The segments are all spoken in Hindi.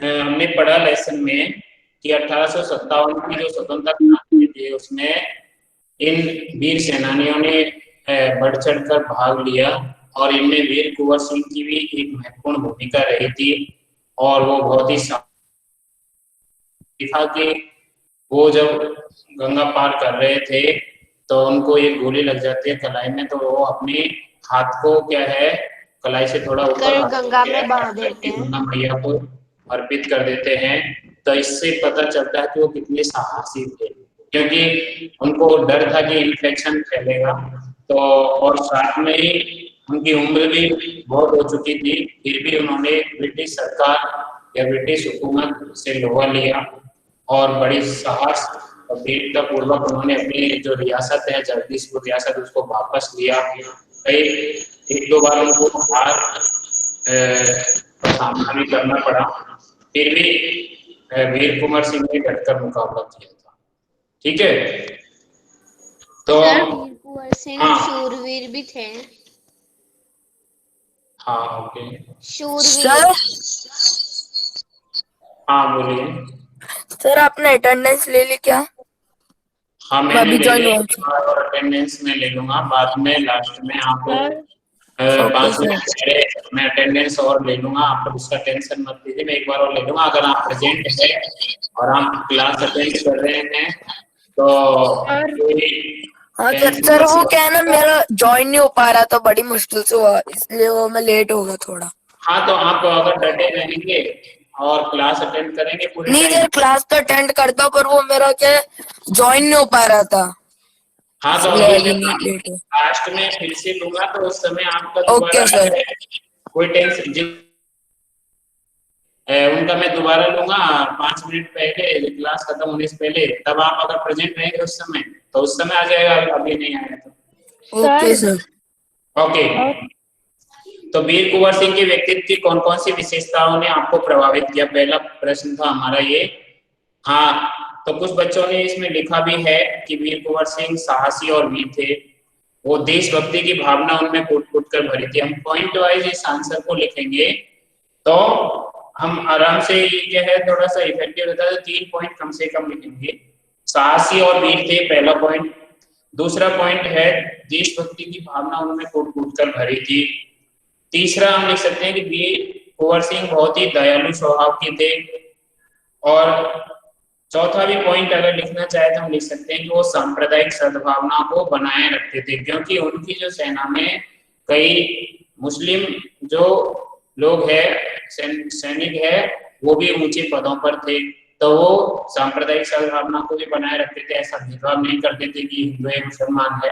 हमने पढ़ा लेसन में कि 1857 की जो स्वतंत्रता क्रांति थी उसमें इन वीर सेनानियों ने बढ़ चढ़कर भाग लिया और इनमें वीर कुंवर सिंह की भी एक महत्वपूर्ण भूमिका रही थी। और वो बहुत ही था कि वो जब गंगा पार कर रहे थे तो उनको एक गोली लग जाती है कलाई में, तो वो अपने हाथ को क्या है कलाई से थोड़ा ऊपर गंगा में बहा देते हैं, गंगा मैया को अर्पित कर देते हैं। तो इससे पता चलता है कि वो कितने साहसी थे, क्योंकि उनको डर था कि इन्फेक्शन फैलेगा। तो और साथ में ही उनकी उम्र भी बहुत हो चुकी थी, फिर भी उन्होंने ब्रिटिश सरकार या ब्रिटिश हुकूमत से लोहा लिया और बड़ी साहस और वीरता पूर्वक उन्होंने अपनी जो रियासत है जगदीशपुर रियासत उसको वापस लिया। कई एक दो बार उनको हार का सामना भी करना पड़ा, फिर भी वीर कुंवर सिंह ने डटकर मुकाबला किया था। ठीक है, तो वीर कुंवर सिंह हाँ शूरवीर भी थे। हाँ ओके शूरवीर। हाँ बोलिए। सर आपने अटेंडेंस ले ली क्या? हाँ मैंने अभी ले ज्वाइन ली हुआ। और अटेंडेंस में ले लूंगा बाद में, लास्ट में आप ओके 5 सर। मिनट पहले मैं अटेंडेंस और ले लूंगा, आप उसका टेंशन मत लीजिए, मैं एक बार और ले लूंगा। अगर आप प्रेजेंट है और आप क्लास अटेंड कर रहे हैं तो कोई हाँ टेंशन सर, मत वो क्या है ना, लीजिए। मेरा ज्वाइन नहीं हो पा रहा था, बड़ी मुश्किल से हुआ, इसलिए वो मैं लेट हो गया थोड़ा। हाँ तो आप अगर डटे रहेंगे और क्लास अटेंड करेंगे पूरे नहीं टाइम। सर, क्लास तो अटेंड करता हूँ, पर वो मेरा क्या ज्वाइन नहीं हो पा रहा था, हाँ तो इसलिए अभी अभी जब नहीं लेट हो। लास्ट में फिर से लूंगा तो उस समय आपका ओके दोबारा सर। कोई टेंशन उनका मैं दोबारा लूंगा 5 मिनट पहले क्लास खत्म होने से पहले, तब आप अगर प्रेजेंट रहेंगे उस समय तो उस समय आ जाएगा, अभी नहीं आया तो। Okay sir. ओके, तो वीर कुंवर सिंह के व्यक्तित्व की कौन कौन सी विशेषताओं ने आपको प्रभावित किया, पहला प्रश्न था हमारा ये। हाँ, तो कुछ बच्चों ने इसमें लिखा भी है कि वीर कुंवर सिंह साहसी और वीर थे, वो देशभक्ति की भावना उनमें कूट कूट कर भरी थी। हम पॉइंट वाइज इस आंसर को लिखेंगे तो हम आराम से ये क्या है थोड़ा सा इफेक्टिव रहता है, तो 3 पॉइंट कम से कम लिखेंगे। साहसी और वीर थे पहला पॉइंट। दूसरा पॉइंट है देशभक्ति की भावना उनमें कूट कूट कर भरी थी। तीसरा हम लिख सकते हैं कि वीर कुंवर सिंह बहुत ही दयालु स्वभाव के थे। और चौथा भी पॉइंट अगर लिखना चाहे तो हम लिख सकते हैं कि वो सांप्रदायिक सद्भावना को बनाए रखते थे, क्योंकि उनकी जो सेना में कई मुस्लिम जो लोग हैं सैनिक है वो भी ऊंचे पदों पर थे, तो वो सांप्रदायिक सद्भावना को भी बनाए रखते थे। ऐसा भेदभाव नहीं करते थे कि हिंदू है मुसलमान है,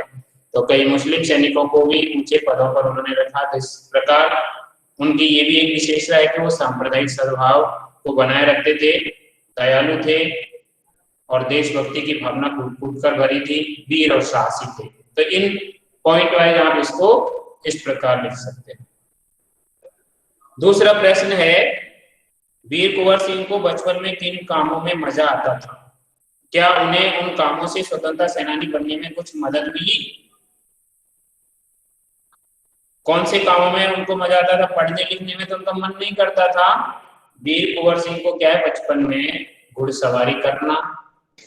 तो कई मुस्लिम सैनिकों को भी ऊंचे पदों पर उन्होंने रखा। तो इस प्रकार उनकी ये भी एक विशेषता है कि वो सांप्रदायिक सद्भाव को बनाए रखते थे, दयालु थे और देशभक्ति की भावना कूट कूट कर भरी थी, वीर और साहसी थे। तो इन पॉइंट वाइज आप इसको इस प्रकार लिख सकते हैं। दूसरा प्रश्न है वीर कुंवर सिंह को बचपन में किन कामों में मजा आता था? क्या उन्हें उन कामों से स्वतंत्रता सेनानी बनने में कुछ मदद मिली? कौन से कामों में उनको मजा आता था? पढ़ने लिखने में तो उनका मन नहीं करता था। वीर कुंवर सिंह को क्या है बचपन में घुड़सवारी करना,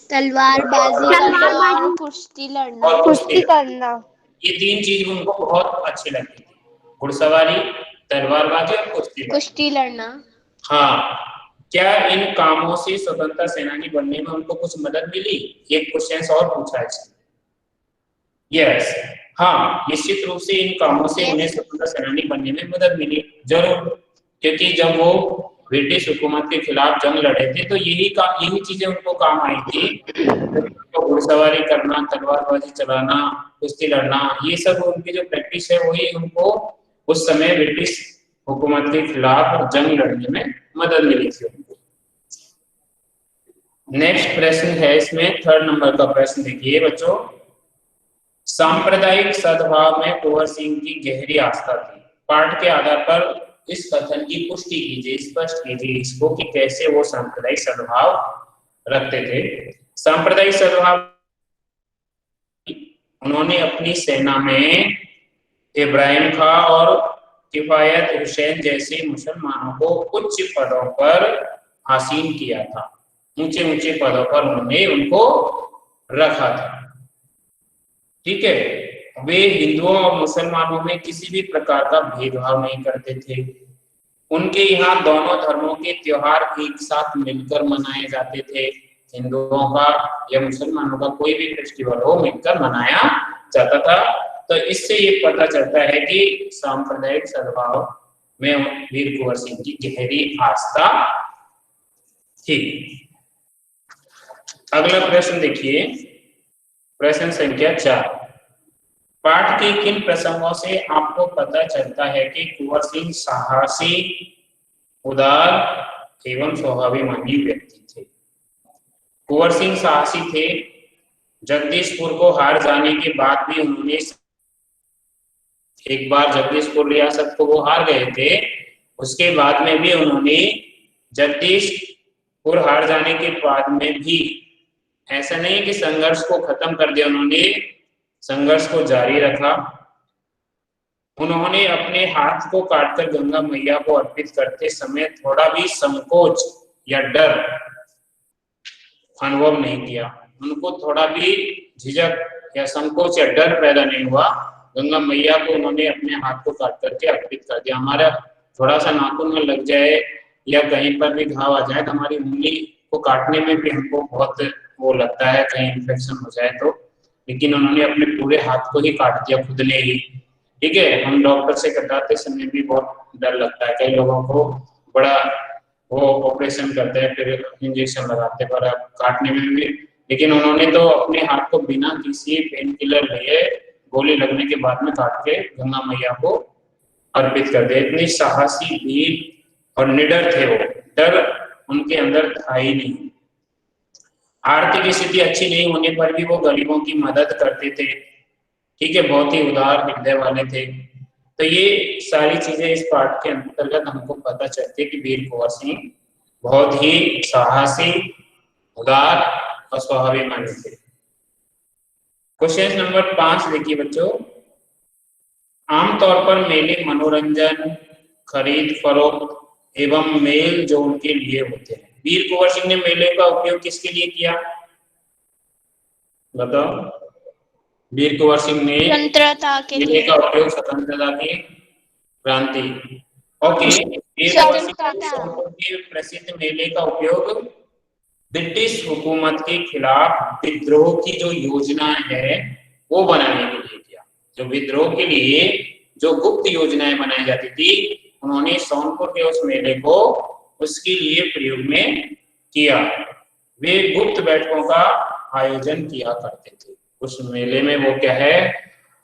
तलवारबाजी करना और कुश्ती लड़ना। और कुश्ती करना, ये 3 चीज उनको बहुत अच्छी लगती थी, घुड़सवारी, तलवारबाजी और कुश्ती लड़ना। हाँ, क्या इन कामों से स्वतंत्रता सेनानी बनने में उनको कुछ मदद मिली? ये क्वेश्चन और पूछा है। यस, हाँ निश्चित रूप से इन कामों से उन्हें स्वतंत्रता सेनानी बनने में मदद मिली, जरूर, क्योंकि जब वो ब्रिटिश हुकूमत के खिलाफ जंग लड़े थे तो यही चीजें उनको काम आई थी। तो घुड़सवारी करना, तलवारबाजी चलाना, कुश्ती लड़ना, ये सब उनकी जो प्रैक्टिस है वही उनको उस समय ब्रिटिश हुकूमत के खिलाफ जंग लड़ने में मदद मिली थी उनको। नेक्स्ट प्रश्न है इसमें 3rd नंबर का प्रश्न देखिए बच्चों, सांप्रदायिक सद्भाव में कुंवर सिंह की गहरी आस्था थी। पाठ के आधार पर इस कथन की पुष्टि कीजिए, स्पष्ट कीजिए इसको कि कैसे वो सांप्रदायिक सद्भाव रखते थे। सांप्रदायिक सद्भाव, उन्होंने अपनी सेना में इब्राहिम खां और किफायत हुसैन जैसे मुसलमानों को उच्च पदों पर आसीन किया था, ऊंचे ऊंचे पदों पर उन्होंने उनको रखा था। ठीक है, वे हिंदुओं और मुसलमानों में किसी भी प्रकार का भेदभाव नहीं करते थे। उनके यहाँ दोनों धर्मों के त्योहार एक साथ मिलकर मनाए जाते थे। हिंदुओं का या मुसलमानों का कोई भी फेस्टिवल हो मिलकर मनाया जाता था। तो इससे ये पता चलता है कि सांप्रदायिक सद्भाव में वीर कुंवर सिंह की गहरी आस्था थी। अगला प्रश्न देखिए, प्रश्न संख्या 4। पाठ के किन प्रसंगों से आपको पता चलता है कि कुंवर सिंह साहसी, उदार एवं स्वाभिमानी व्यक्ति थे? कुंवर सिंह साहसी थे। जगदीशपुर को हार जाने के बाद भी उन्होंने, एक बार जगदीशपुर रियासत को वो हार गए थे, उसके बाद में भी उन्होंने जगदीशपुर हार जाने के बाद में भी ऐसा नहीं कि संघर्ष को खत्म कर दिया, उन्होंने संघर्ष को जारी रखा। उन्होंने अपने हाथ को काटकर गंगा मैया को अर्पित करते समय थोड़ा भी संकोच या डर अनुभव नहीं किया। उनको थोड़ा भी झिझक या संकोच या डर पैदा नहीं हुआ। गंगा मैया को उन्होंने अपने हाथ को काट करके अर्पित कर दिया। हमारा थोड़ा सा नाखून में लग जाए या कहीं पर भी घाव आ जाए तो हमारी उंगली को काटने में भी हमको बहुत वो लगता है, कहीं इन्फेक्शन हो जाए तो, लेकिन उन्होंने अपने पूरे हाथ को ही काट दिया खुद ने ही। ठीक है, हम डॉक्टर से कटाते समय भी बहुत डर लगता है, कई लोगों को बड़ा वो ऑपरेशन करते हैं फिर इंजेक्शन लगाते हैं, पर काटने में भी, लेकिन उन्होंने तो अपने हाथ को बिना किसी पेन किलर लिए गोली लगने के बाद में काट के गंगा मैया को अर्पित कर दिया। इतनी साहसी, वीर और निडर थे वो, डर उनके अंदर था ही नहीं। आर्थिक स्थिति अच्छी नहीं होने पर भी वो गरीबों की मदद करते थे। ठीक है, बहुत ही उदार हृदय वाले थे। तो ये सारी चीजें इस पाठ के अंतर्गत हमको पता चलती है कि वीर कुंवर सिंह बहुत ही साहसी, उदार और स्वाभिमानी थे। क्वेश्चन नंबर 5 देखिए बच्चों, आमतौर पर मेले मनोरंजन, खरीद फरोख्त एवं मेल जोल के लिए होते हैं। वीर कुंवर सिंह ने मेले का उपयोग किसके लिए किया, बताओ? वीर कुंवर सिंह ने स्वतंत्रता के मेले लिए। का उपयोग स्वतंत्रता की क्रांति, ओके। वीर कुंवर सिंह के प्रसिद्ध मेले का उपयोग ब्रिटिश हुकूमत के खिलाफ विद्रोह की जो योजना है वो बनाने के लिए किया। जो विद्रोह के लिए जो गुप्त योजनाएं बनाई जाती थी, उन्होंने सोनपुर के उस मेले को उसके लिए प्रयोग में किया। वे गुप्त बैठकों का आयोजन किया करते थे। उस मेले में वो क्या है,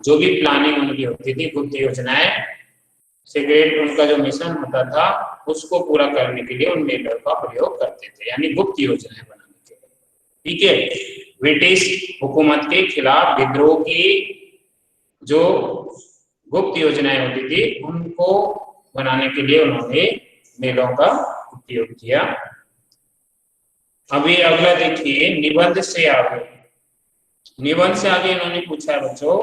जो भी प्लानिंग उनकी होती थी, गुप्त योजनाएं, सीक्रेट उनका जो मिशन होता था उसको पूरा करने के लिए उन मेलों का प्रयोग करते थे, यानी गुप्त योजनाएं बनाने के लिए। ठीक है, ब्रिटिश हुकूमत के खिलाफ विद्रोह की जो गुप्त योजनाएं होती थी उनको बनाने के लिए उन्होंने मेलों का उपयोग किया। अभी अगला देखिए, निबंध से आगे। निबंध से आगे इन्होंने पूछा है बच्चों,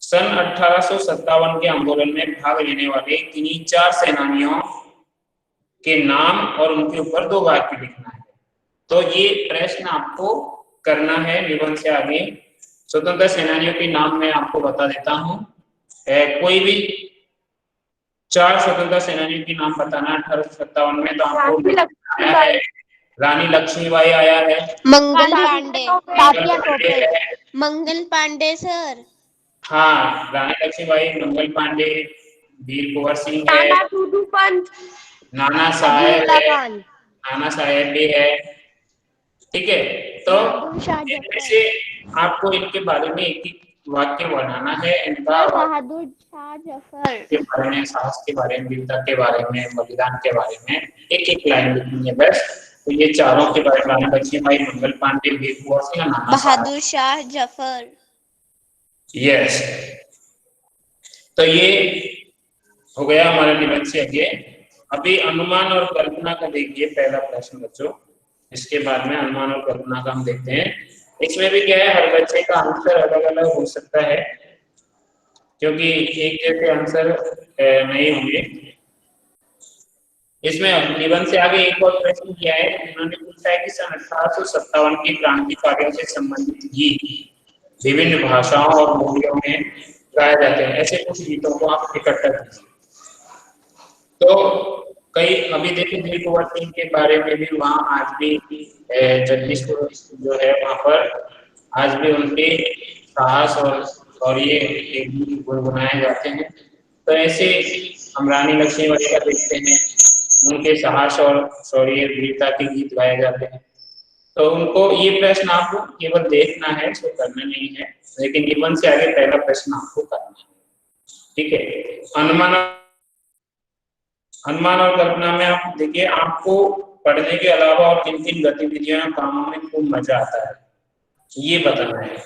सन 1857 के आंदोलन में भाग लेने वाले किन्हीं 4 सेनानियों के नाम और उनके ऊपर 2 वाक्य लिखना है। तो ये प्रश्न आपको करना है निबंध से आगे। स्वतंत्रता सेनानियों के नाम मैं आपको बता देता हूँ। कोई भी 4 स्वतंत्रता सेनानियों के नाम बताना। 1857 में तो आपको आया है, रानी लक्ष्मीबाई आया है, मंगल पांडे, मंगल पांडे सर। हाँ, रानी लक्ष्मीबाई, मंगल पांडे, वीर कुंवर सिंह है, नाना साहेब भी है। ठीक है, तो इनमें से आपको इनके बारे में एक वाक्य बनाना है। इनका बहादुर शाह जफर के बारे में, साहस के बारे में, वीरता के बारे में, बलिदान के बारे में एक लाइन लिखनी है बस। तो ये चारों के बारे में, रानी लक्ष्मीबाई, मंगल पांडे, वीर कुंवर सिंह, नाना बहादुर शाह जफर। यस, तो ये हो गया हमारे निबंध से आगे। अभी अनुमान और कल्पना का देखिए पहला प्रश्न बच्चों, इसके बाद में अनुमान और कल्पना का हम देखते हैं। इसमें भी क्या है, हर बच्चे का आंसर अलग अलग हो सकता है क्योंकि एक जैसे आंसर नहीं होंगे। इसमें निबंध से आगे एक और प्रश्न किया है, उन्होंने पूछा है कि सन 1857 की क्रांतिकारियों से संबंधित गीत विभिन्न भाषाओं और बोलियों में गाए जाते हैं, ऐसे कुछ गीतों को आप इकट्ठा कीजिए। तो कई अभी देखिए वीर कुंवर सिंह के बारे में भी वहाँ आज भी जगदीशपुर जो है वहाँ पर आज भी उनके साहस और ये एक गीत गुनगुनाए जाते हैं। तो ऐसे हम रानी लक्ष्मीबाई का देखते हैं, उनके साहस और शौर्य वीरता के गीत गाए जाते हैं। तो उनको ये प्रश्न आपको केवल देखना है, इसको करना नहीं है, लेकिन निबंध से आगे पहला प्रश्न आपको करना है। ठीक है, अनुमान और कल्पना में आप देखिए, आपको पढ़ने के अलावा और किन किन गतिविधियों या कामों में खूब मजा आता है ये बताना है।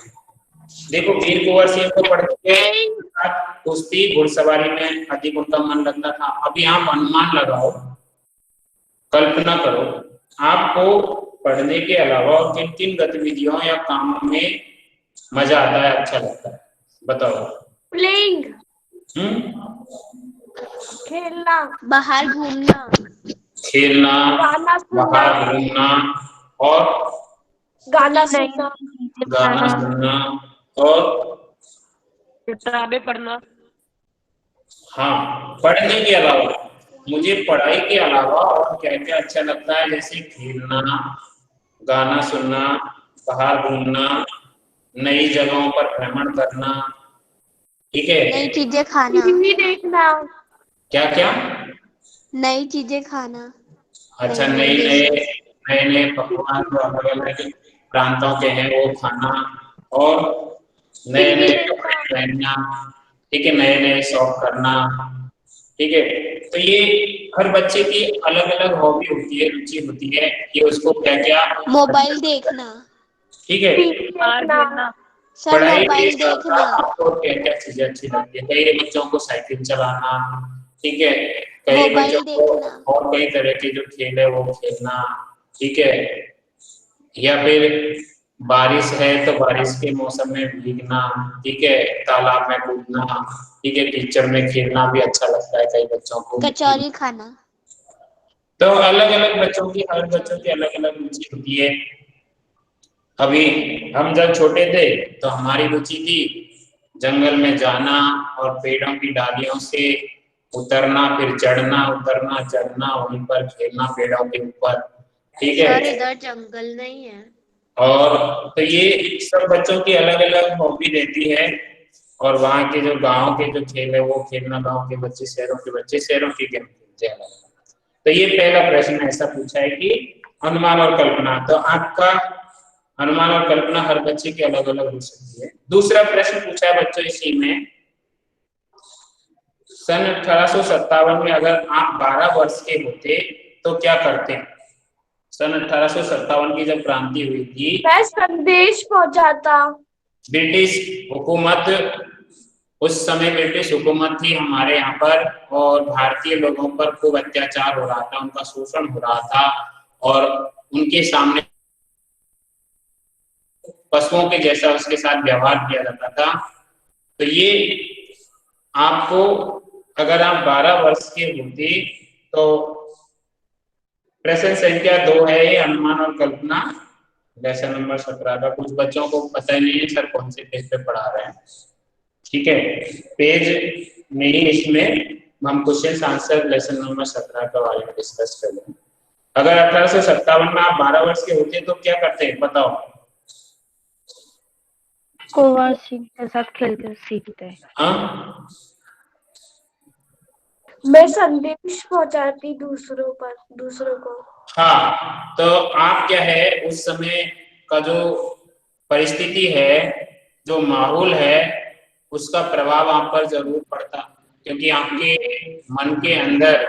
देखो वीर कुंवर सिंह को पढ़ने के साथ कुश्ती घुड़सवारी में अधिक उनका मन लगता था। अभी आप अनुमान लगाओ, कल्पना करो, आपको पढ़ने के अलावा और किन किन गतिविधियों या कामों में मजा आता है, अच्छा लगता है, बताओ। प्लेइंग, खेलना, बाहर घूमना, खेलना, बाहर घूमना और गाना सुनना, और किताबें पढ़ना। हाँ, पढ़ने के अलावा मुझे पढ़ाई के अलावा और क्या क्या अच्छा लगता है, जैसे खेलना, गाना सुनना, बाहर घूमना, नई जगहों पर भ्रमण करना, ठीक है, नई चीजें खाना, टीवी देखना, क्या क्या, नई चीजें खाना, अच्छा नए नए पकवान जो अलग अलग प्रांतों के हैं वो खाना, और नए नए कपड़े पहनना, ठीक है, नए नए शौक करना, ठीक है। तो ये हर बच्चे की अलग अलग हॉबी होती है, रुचि होती है कि उसको क्या क्या, मोबाइल देखना, ठीक है, सर मोबाइल देखना, आपको क्या क्या चीजें अच्छी लगती है। कई बच्चों को साइकिल चलाना, ठीक है, कई बच्चों को और कई तरह के जो खेल है वो खेलना, ठीक है, या फिर बारिश है तो बारिश के मौसम में भीगना, ठीक है, तालाब में कूदना, ठीक है, कीचड़ में खेलना भी अच्छा लगता है कई बच्चों को, कचौरी खाना। तो अलग अलग बच्चों की, हर बच्चों की अलग अलग रुचि होती है। अभी हम जब छोटे थे तो हमारी रुचि थी जंगल में जाना और पेड़ों की डालियों से उतरना, फिर चढ़ना, उतरना, चढ़ना, वहीं पर खेलना पेड़ों के ऊपर, ठीक है। सर इधर जंगल नहीं है। और तो ये सब बच्चों की अलग अलग हॉबी रहती है, और वहाँ के जो गांव के जो खेल है वो खेलना, गांव के बच्चे शहरों के बच्चे शहरों के गेम खेलते हैं। तो ये पहला प्रश्न ऐसा पूछा है कि अनुमान और कल्पना, तो आपका अनुमान और कल्पना हर बच्चे की अलग अलग हो सकती है। दूसरा प्रश्न पूछा है बच्चों इसी में, सन 1857 में अगर आप 12 वर्ष के होते तो क्या करते? सन 1857 की जब क्रांति हुई थी, मैं संदेश पहुंचाता। ब्रिटिश हुकूमत, उस समय ब्रिटिश हुकूमत थी हमारे यहाँ पर, और भारतीय लोगों पर खूब अत्याचार हो रहा था, उनका शोषण हो रहा था, और उनके सामने पशुओं के जैसा उसके साथ व्यवहार किया जाता था। तो ये आपको, अगर आप 12 वर्ष के होते तो प्रश्न संख्या 2 है ये, अनुमान और कल्पना, लेसन नंबर 17 का। कुछ बच्चों को पता ही नहीं है सर कौन से पेज पे पढ़ा रहे हैं, ठीक है, पेज में ही इसमें हम क्वेश्चन आंसर लेसन नंबर 17 का बारे में डिस्कस कर लें। अगर 1857 में आप 12 वर्ष के होते तो क्या करते बताओ? कुंवर सिंह के साथ खेलकर सीखते हैं। हाँ, मैं संदेश पहुंचाती दूसरों को। हाँ, तो आप क्या है, उस समय का जो परिस्थिति है, जो माहौल है, उसका प्रभाव आप पर जरूर पड़ता, क्योंकि आपके मन के अंदर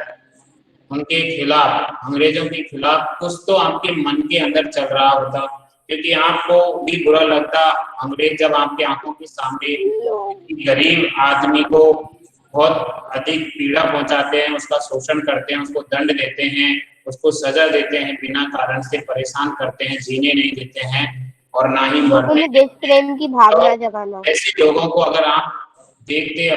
उनके खिलाफ, अंग्रेजों के खिलाफ कुछ तो आपके मन के अंदर चल रहा होता, क्योंकि आपको भी बुरा लगता अंग्रेज जब आपके आंखों के सामने गरीब आदमी को बहुत अधिक पीड़ा पहुंचाते हैं, उसका शोषण करते हैं, उसको दंड देते हैं, उसको सजा देते हैं, बिना कारण से परेशान करते हैं, जीने नहीं देते हैं और ना ही मरने। देश प्रेम की भावना जगाना। ऐसे लोगों को अगर आप देखते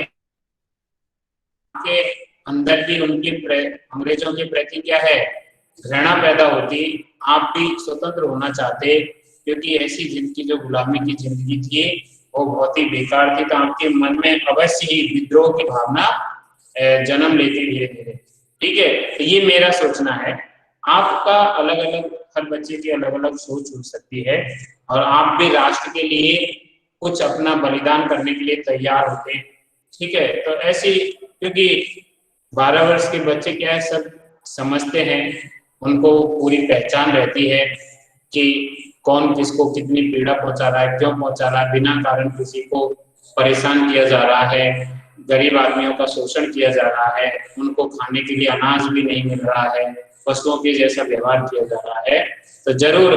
अंदर भी उनकी अंग्रेजों के प्रति क्या है, घृणा पैदा होती, आप भी स्वतंत्र होना चाहते, क्योंकि ऐसी जिंदगी जो गुलामी की जिंदगी थी वो बहुत ही बेकार थी। तो आपके मन में अवश्य ही विद्रोह की भावना जन्म लेती धीरे धीरे। ठीक है, तो ये मेरा सोचना है। आपका अलग अलग, हर बच्चे की अलग अलग सोच हो सकती है, और आप भी राष्ट्र के लिए कुछ अपना बलिदान करने के लिए तैयार होते। ठीक है, तो ऐसी, क्योंकि 12 वर्ष के बच्चे क्या है, सब समझते हैं, उनको पूरी पहचान रहती है कि कौन किसको कितनी पीड़ा पहुंचा रहा है, क्यों पहुंचा रहा है, बिना कारण किसी को परेशान किया जा रहा है, गरीब आदमियों का शोषण किया जा रहा है, उनको खाने के लिए अनाज भी नहीं मिल रहा है, पशुओं के जैसा व्यवहार किया जा रहा है। तो जरूर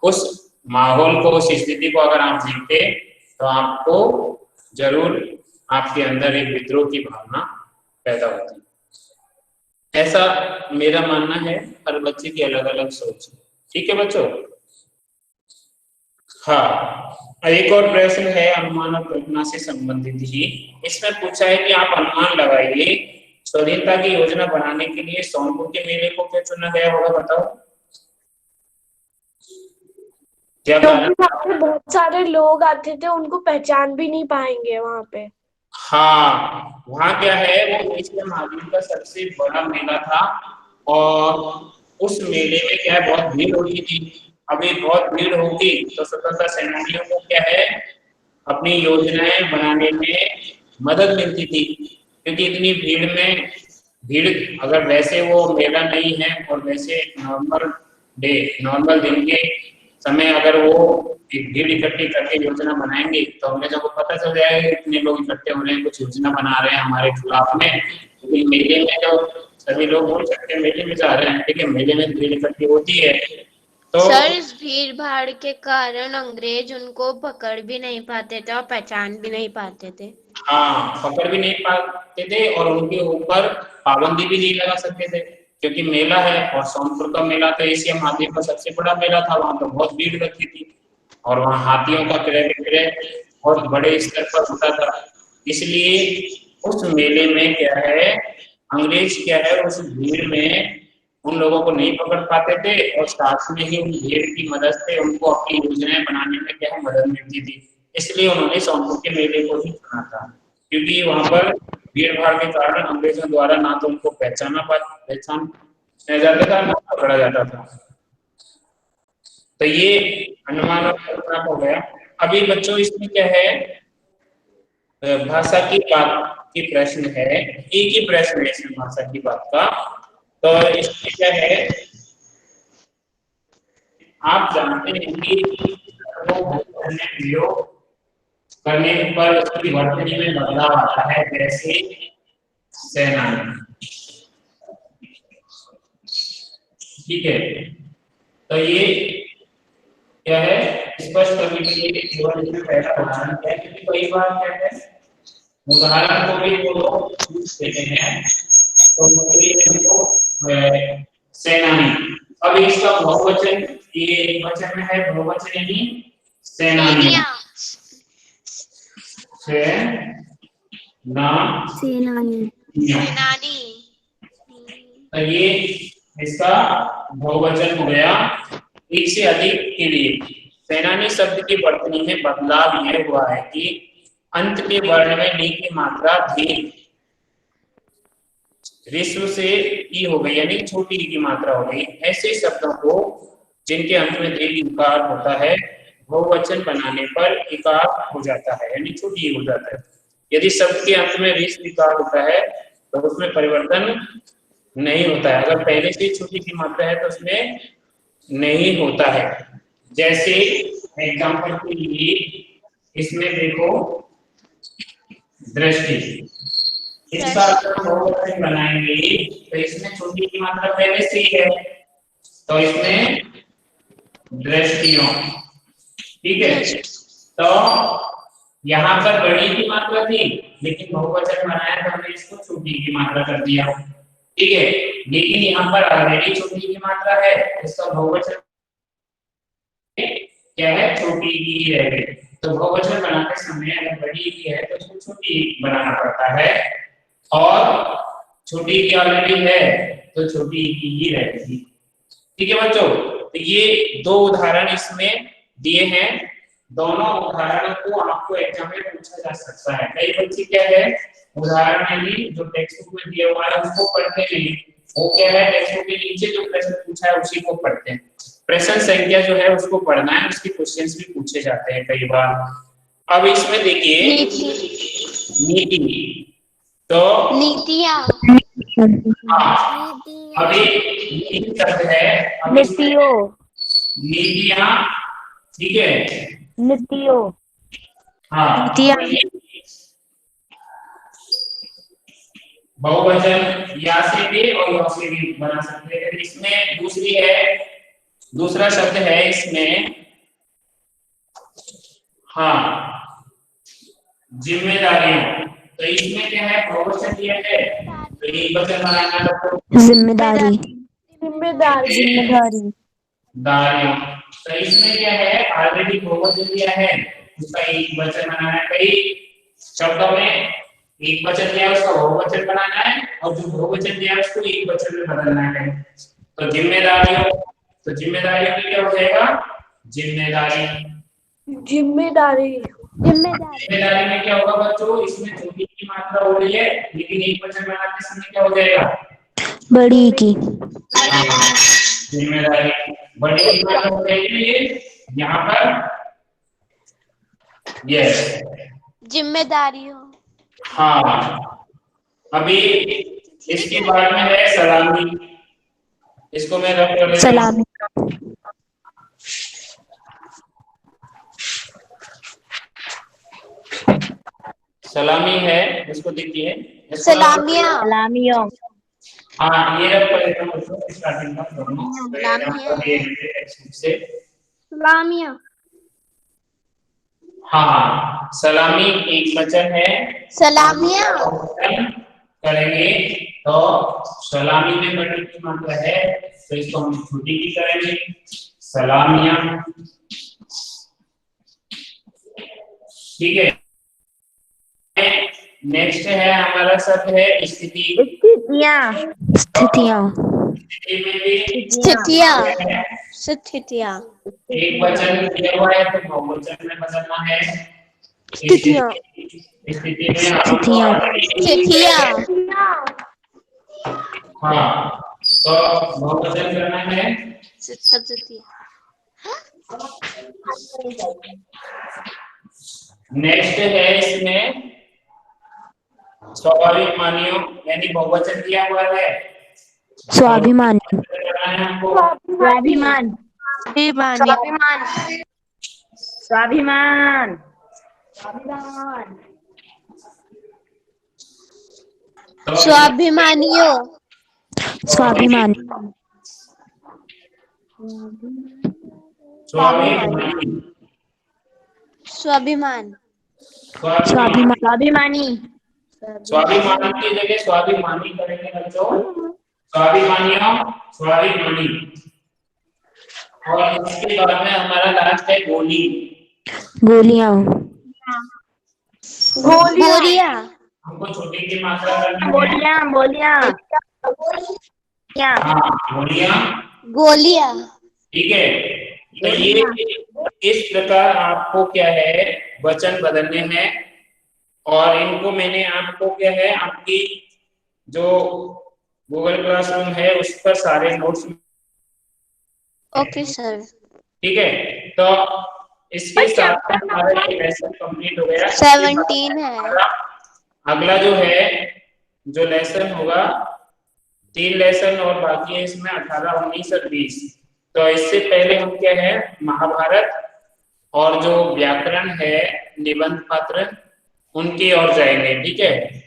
उस माहौल को, उस स्थिति को अगर आप जीते तो आपको जरूर आपके अंदर एक विद्रोह की भावना पैदा होती है। ऐसा मेरा मानना है, हर बच्चे की अलग अलग सोच है। ठीक है बच्चों। हाँ, एक और प्रश्न है अनुमान और कल्पना से संबंधित ही। इसमें पूछा है कि आप अनुमान लगाइए, स्वाधीनता की योजना बनाने के लिए सोनपुर के मेले को क्यों चुना गया होगा, बताओ क्या कारण? क्योंकि वहाँ पे बहुत सारे लोग आते थे, उनको पहचान भी नहीं पाएंगे वहाँ पे। हाँ, वहाँ क्या है, वो एशिया महाद्वीप का सबसे बड़ा मेला था, और उस मेले में क्या है, बहुत भीड़ होती थी। अभी बहुत भीड़ होगी तो स्वतंत्रता सेनानियों को क्या है, अपनी योजनाएं बनाने में मदद मिलती थी, क्योंकि इतनी भीड़ अगर वैसे वो मेला नहीं है और वैसे नॉर्मल दिन के समय अगर वो एक भीड़ इकट्ठी करके योजना बनाएंगे तो अंग्रेजों को पता चल जाएगा इतने लोग इकट्ठे हो रहे हैं, कुछ योजना बना रहे हैं हमारे खिलाफ में। लेकिन मेले में जो सभी लोग बोल सकते हैं मेले में जा रहे हैं, ठीक है, मेले में भीड़ इकट्ठी होती है। तो सर, इस भीड़ भाड़ के कारण अंग्रेज उनको पकड़ भी नहीं पाते थे और पहचान भी नहीं पाते थे। हाँ, पकड़ भी नहीं पाते थे और उनके ऊपर पाबंदी भी नहीं लगा सकते थे, क्योंकि मेला है, और सोनपुर का मेला तो एशिया महाद्वीप का सबसे बड़ा मेला था, वहां तो बहुत भीड़ लगती थी, और वहाँ हाथियों का क्रय विक्रय बहुत बड़े स्तर पर होता था। इसलिए उस मेले में क्या है, अंग्रेज क्या है, उस भीड़ में उन लोगों को नहीं पकड़ पाते थे, और साथ में ही उन भीड़ की मदद से उनको अपनी योजनाएं बनाने में क्या है, मदद मिलती थी। इसलिए उन्होंने सोनपुर के मेले को ही चुना था, क्योंकि वहां पर भीड़ भाड़ के कारण अंग्रेजों द्वारा ना तो उनको पहचाना जाता था, ना पकड़ा जाता था। तो ये अनुमान और कल्पना हो गया। अभी बच्चों इसमें क्या है, भाषा की बात की प्रश्न है, एक ही प्रश्न है इसमें भाषा की बात का। तो इसमें क्या है, आप जानते हैं कि प्रयोग करने पर उसकी वर्तनी में बदलाव आता है, जैसे सेनानी। ठीक है, तो ये क्या है, स्पष्ट करने के लिए केवल इसमें पहला उदाहरण क्या है, क्योंकि कई बार क्या है, उदाहरण को भी वो लोग पूछ देते हैं। तो सेनानी, अब इसका बहुवचन, ये एक वचन में है, बहुवचन यानी सेनानी। सेनानी। तो ये इसका बहुवचन हो गया, एक से अधिक के लिए। सेनानी शब्द की वर्तनी में बदलाव यह हुआ है कि अंत के वर्ण में नी की मात्रा धीर ऋस्व से ई हो गई, यानी छोटी ई की मात्रा हो गई। ऐसे शब्दों को जिनके अंत में दीर्घ इकार होता है, बहुवचन बनाने पर इकार हो जाता है, यानी छोटी ई हो जाता है। यदि शब्द के अंत में ऋस्व इकार होता है तो उसमें परिवर्तन नहीं होता है, अगर पहले से छोटी की मात्रा है तो उसमें नहीं होता है। जैसे एग्जांपल के लिए इसमें देखो, दृष्टि, इसका अगर बहुवचन बनाएंगे तो इसमें छोटी की मात्रा पहले से ही है, तो इसमें दृष्टियों। ठीक है, तो यहाँ पर बड़ी की मात्रा थी, लेकिन बहुवचन बनाया तो हमने इसको छोटी की मात्रा कर दिया। ठीक है, लेकिन यहाँ पर ऑलरेडी छोटी की मात्रा है, इसका बहुवचन क्या है, छोटी की रह गई। तो बहुवचन बनाते समय अगर बड़ी की है तो उसको छोटी बनाना पड़ता है। और छोटी की ऑलरेडी है तो छोटी की ही रहेगी। ठीक है बच्चों, तो ये दो उदाहरण इसमें दिए हैं। दोनों उदाहरणों को आपको एग्जाम में पूछा जा सकता है। कई बच्चे क्या है उदाहरण नहीं जो टेक्स्ट बुक में दिया हुआ है उसको पढ़ते नहीं, वो क्या है टेक्स्ट बुक के नीचे जो प्रश्न पूछा है उसी को पढ़ते हैं। प्रश्न संख्या जो है उसको पढ़ना है, उसके क्वेश्चंस भी पूछे जाते हैं कई बार। अब इसमें देखिए नीति, तो नीतियाँ। हाँ अभी नीति शब्द है, अब इसमें नीतियाँ, ठीक है नीतियों हाँ बहुवचन या से भी और या से भी बना सकते हैं। इसमें दूसरी है, दूसरा शब्द है इसमें हाँ जिम्मेदारियों, तो इसमें क्या है बहुवचन दिया है तो एक वचन बनाना तो जिम्मेदारी दारियों, तो इसमें क्या है ऑलरेडी बहुवचन दिया है उसका एक वचन बनाना है। कई शब्दों में एक वचन दिया है उसका बहुवचन बनाना है और जो बहुवचन दिया है उसको एक वचन में बदलना है। तो जिम्मेदारियों, तो जिम्मेदारियों में क्या हो जाएगा जिम्मेदारी में क्या होगा बच्चों, इसमें छोटी की मात्रा हो रही है लेकिन एक वचन बनाते समय क्या हो जाएगा बड़ी की। जिम्मेदारी बड़ी की मात्रा हो जाएगी यहाँ पर यस जिम्मेदारियों। हाँ अभी इसके बाद में है सलामी, इसको मैं रख कर सलामी सलामी है, इसको देखिए सलामियाँ। हाँ ये रख कर लेता हूँ स्टार्टिंग का दोनों से सलामियाँ। हाँ सलामी एक वचन है, सलामियाँ करेंगे तो सलामी में बड़ी की मात्रा है तो इसको हम छोटी की करेंगे सलामियाँ। ठीक है नेक्स्ट है हमारा शब्द है स्थिति। स्थितियाँ। एक वचन दिया हुआ है तो बहुवचन में बदलना है। स्थिति में हाँ तो बहुवचन करना है नेक्स्ट है इसमें स्वाभाविक मानियों, यानी बहुवचन दिया हुआ है स्वाभिमान स्वाभिमानियों। स्वाभिमानी की जगह स्वाभिमानी करेंगे बच्चों, स्वाभिमानियों स्वाभिमानी। और इसके बाद में हमारा लास्ट है गोलियां। हमको छोटी की मात्रा करनी है गोलियां। ठीक है तो ये इस प्रकार आपको क्या है वचन बदलने हैं और इनको मैंने आपको क्या है आपकी जो गूगल क्लासरूम है उस पर सारे नोट्स। Okay sir. ठीक है तो इसके साथ हमारा ये लेसन कंप्लीट हो गया। 17 है। अगला जो है जो लेसन होगा 3 लेसन और बाकी है इसमें 18, 19 और 20। तो इससे पहले हम क्या है महाभारत और जो व्याकरण है निबंध पत्र उनकी ओर जाएंगे। ठीक है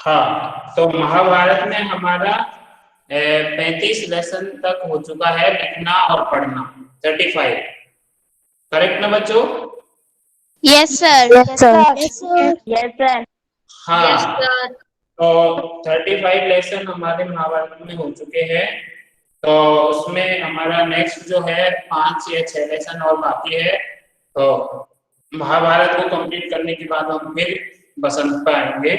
हाँ तो महाभारत में हमारा 35 लेसन तक हो चुका है लिखना और पढ़ना 35 करेक्ट ना बच्चों? Yes sir. हाँ तो 35 लेसन हमारे महाभारत में हो चुके हैं। तो उसमें हमारा नेक्स्ट जो है 5 या 6 लेसन और बाकी है। तो महाभारत को कंप्लीट करने के बाद हम फिर बसंत पे आएंगे,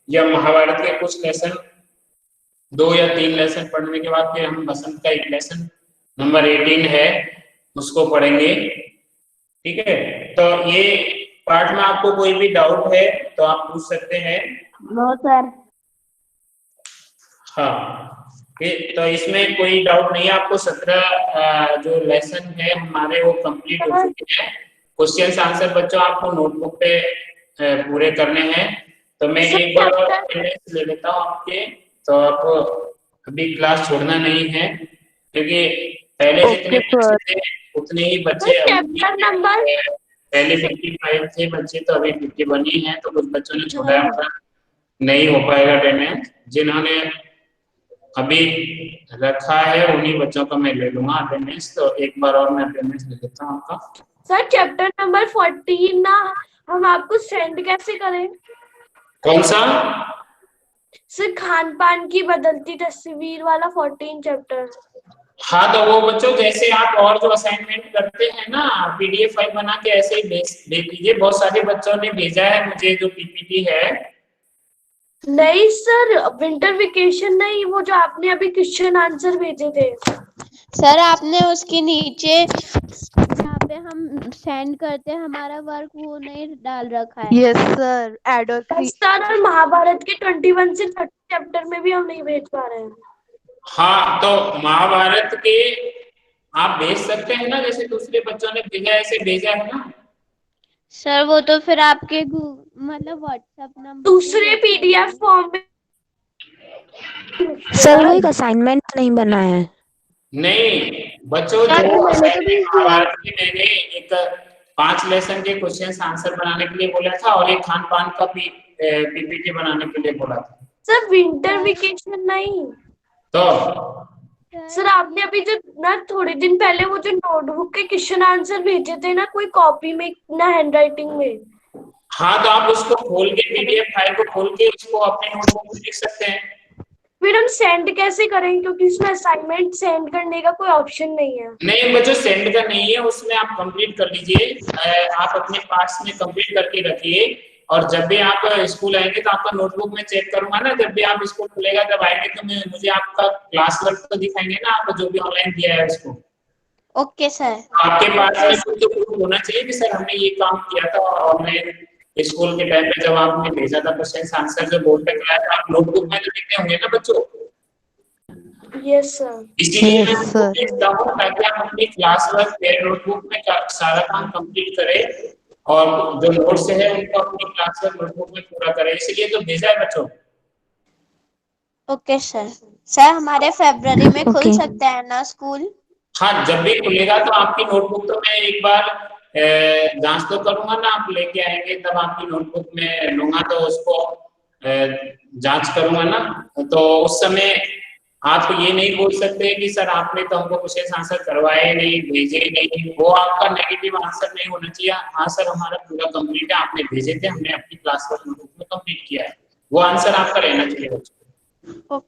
या महाभारत के कुछ लेसन 2 या 3 लेसन पढ़ने के बाद फिर हम बसंत का एक लेसन नंबर 18 है उसको पढ़ेंगे। ठीक है, तो ये पार्ट में आपको कोई भी डाउट है तो आप पूछ सकते हैं। No sir. हाँ, तो इसमें कोई डाउट नहीं है आपको। 17 जो लेसन है हमारे वो कंप्लीट हो चुके हैं। क्वेश्चन आंसर बच्चों आपको नोटबुक पे पूरे करने हैं। तो मैं एक बार और अटेंडेंस ले लेता हूँ आपके, तो आप अभी क्लास छोड़ना नहीं है, क्योंकि पहले जितने बच्चे थे उतने ही बच्चे चैप्टर नंबर पहले 55 थे बच्चे, तो अभी 51 ही हैं। तो कुछ बच्चों ने छोड़ा है, नहीं हो पाएगा अटेंडेंस। जिन्होंने अभी रखा है उन्हीं बच्चों का मैं ले लूंगा अटेंडेंस। तो एक बार और मैं अटेंडेंस ले लेता हूँ आपका। सर चैप्टर नंबर 14 ना हम आपको सेंड कैसे करें? कौन सा? सर खान पान की बदलती तस्वीर वाला 14 चैप्टर। हाँ, तो वो बच्चों जैसे आप और जो असाइनमेंट करते हैं ना PDF फाइल बना के ऐसे ही भेज दीजिए। बहुत सारे बच्चों ने भेजा है मुझे जो PPT है। नहीं सर, विंटर वेकेशन नहीं, वो जो आपने अभी क्वेश्चन आंसर भेजे थे। सर आपने उसके नीचे जहाँ पे हम सेंड करते हैं हमारा वर्क वो नहीं डाल रखा है। यस सर, एडो सर और महाभारत के 21 से 30 चैप्टर में भी हम नहीं भेज पा रहे हैं। हाँ, तो महाभारत के आप भेज सकते हैं ना, जैसे दूसरे बच्चों ने भेजा ऐसे भेजा है ना। सर वो तो फिर आपके मतलब व्हाट्सएप नंबर दूसरे PDF फॉर्म में। सर वो एक असाइनमेंट नहीं बना है। नहीं बच्चों, जो महाभारत के मैंने एक 5 लेसन के क्वेश्चन आंसर बनाने के लिए बोला था और एक खान पान का PPT बनाने के लिए बोला था। सर विंटर वेकेशन नहीं। तो सर आपने अभी जो ना थोड़े दिन पहले वो जो नोटबुक के क्वेश्चन आंसर भेजे थे ना, कोई कॉपी में ना हैंडराइटिंग में। हाँ, तो आप उसको खोल के PDF फाइल को खोल के उसको अपने नोटबुक में लिख सकते हैं। फिर हम सेंड कैसे करें, क्योंकि इसमें असाइनमेंट सेंड करने का कोई ऑप्शन नहीं है। नहीं बच्चों, सेंड का नहीं है, उसमें आप कंप्लीट कर लीजिए। आप अपने पास में कंप्लीट करके रखिए, और जब भी आप स्कूल आएंगे तो आपका नोटबुक में चेक करूंगा ना। जब भी आप स्कूल खुलेगा जब आएंगे तो मुझे आपका क्लास वर्क तो दिखाएंगे ना, आप जो भी ऑनलाइन दिया है उसको। Okay sir. आपके पास में कुछ तो प्रूफ होना चाहिए कि सर हमने ये काम किया था ऑनलाइन स्कूल के टाइम पे, जब आपने भेजा था क्वेश्चन आंसर जो बोर्ड पे कराया था। आप नोटबुक में तो लिखते होंगे ना बच्चों। Yes sir. इसीलिए मैं आपको लिखता हूँ ताकि आप अपनी क्लास वर्क नोटबुक में सारा काम कंप्लीट करें, और जो नोट्स है उनको अपनी क्लास वर्क नोटबुक में पूरा करें। इसलिए तो भेजा है बच्चों। Okay sir. सर हमारे फरवरी में खुल सकता है ना स्कूल? हाँ, जब भी खुलेगा तो आपकी नोटबुक तो मैं एक बार जांच तो करूंगा ना। आप लेके आएंगे तब आपकी नोटबुक में लूंगा, तो उसको जांच करूंगा ना। तो उस समय आप ये नहीं बोल सकते कि सर आपने तो हमको क्वेश्चन आंसर करवाए नहीं, भेजे नहीं। वो आपका नेगेटिव आंसर नहीं होना चाहिए। हाँ सर हमारा पूरा कंप्लीट है, आपने भेजे थे, हमने अपनी क्लास वर्क नोटबुक में कंप्लीट किया है, वो आंसर आपका रहना चाहिए बच्चों।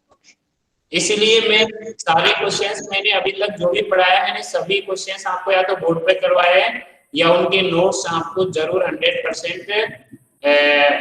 इसीलिए मैं सारे क्वेश्चंस मैंने अभी तक जो भी पढ़ाया मैंने सभी क्वेश्चंस आपको या तो बोर्ड पे करवाए हैं या उनके नोट्स आपको जरूर 100%